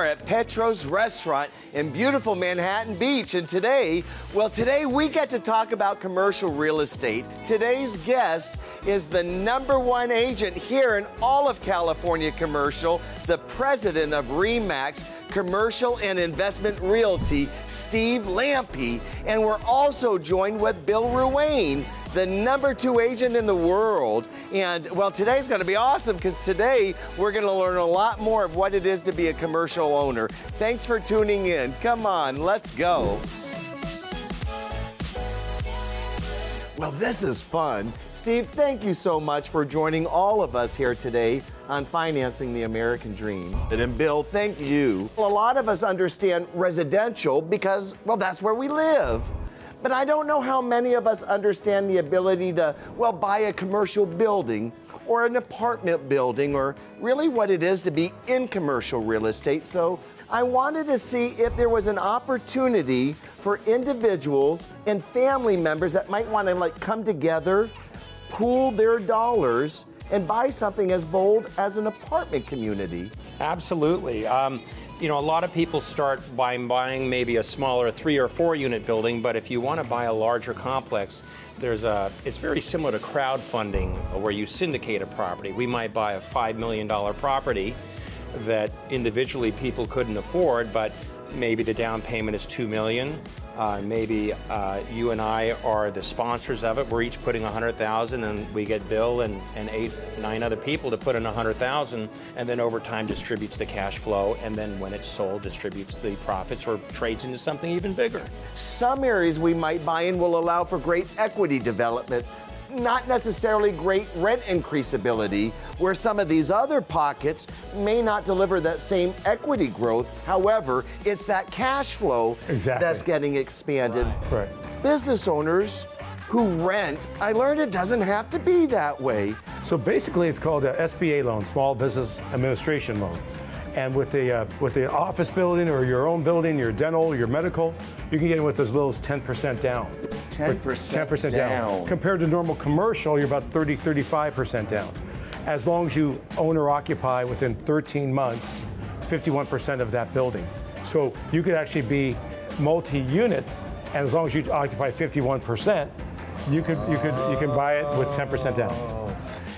at Petros Restaurant in beautiful Manhattan Beach. And today we get to talk about commercial real estate. Today's guest is the #1 agent here in all of California commercial, the president of RE/MAX Commercial and Investment Realty, Steve Lampe. And we're also joined with Bill Ruane, the #2 agent in the world. And well, today's going to be awesome because today we're going to learn a lot more of what it is to be a commercial owner. Thanks for tuning in. Come on, let's go. Well, this is fun. Steve, thank you so much for joining all of us here today on Financing the American Dream. And then Bill, thank you. A lot of us understand residential because, well, that's where we live. But I don't know how many of us understand the ability to, well, buy a commercial building or an apartment building, or really what it is to be in commercial real estate. So I wanted to see if there was an opportunity for individuals and family members that might want to come together, pool their dollars, and buy something as bold as an apartment community. Absolutely. You know, a lot of people start by buying maybe a smaller 3 or 4 unit building, but if you want to buy a larger complex, it's very similar to crowdfunding, where you syndicate a property. We might buy a $5 million property that individually people couldn't afford, but maybe the down payment is $2 million. Maybe you and I are the sponsors of it. We're each putting $100,000, and we get Bill and 8, 9 other people to put in $100,000, and then over time distributes the cash flow, and then when it's sold, distributes the profits or trades into something even bigger. Some areas we might buy in will allow for great equity development, not necessarily great rent increase ability, where some of these other pockets may not deliver that same equity growth. However, it's that cash flow that's getting expanded. Right. Business owners who rent, I learned it doesn't have to be that way. So basically it's called a SBA loan, Small Business Administration Loan. And with the office building or your own building, your dental, your medical, you can get in with as little as 10% down. 10% down. Compared to normal commercial, you're about 35% down. As long as you own or occupy within 13 months, 51% of that building. So you could actually be multi-units, and as long as you occupy 51%, you can buy it with 10% down.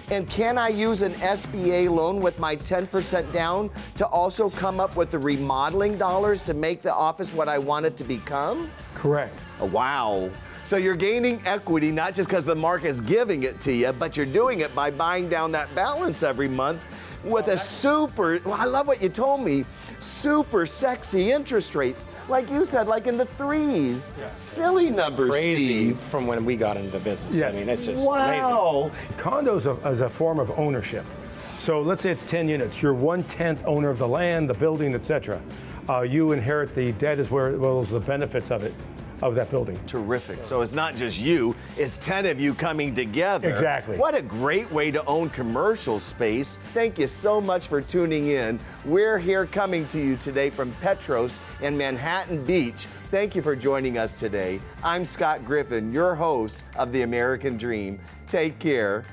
And can I use an SBA loan with my 10% down to also come up with the remodeling dollars to make the office what I want it to become? Correct. Oh, wow. So you're gaining equity not just because the market is giving it to you, but you're doing it by buying down that balance every month with a I love what you told me, super sexy interest rates. Like you said, like in the 3s. Yeah. Silly numbers, Crazy Steve. from when we got into the business. Yes. I mean, it's just wow. amazing. Condos as a form of ownership. So let's say it's 10 units. You're 1/10 owner of the land, the building, etc. You inherit the debt as well as the benefits of that building. Terrific. So it's not just you, it's 10 of you coming together. Exactly. What a great way to own commercial space. Thank you so much for tuning in. We're here coming to you today from Petros in Manhattan Beach. Thank you for joining us today. I'm Scott Griffin, your host of The American Dream. Take care.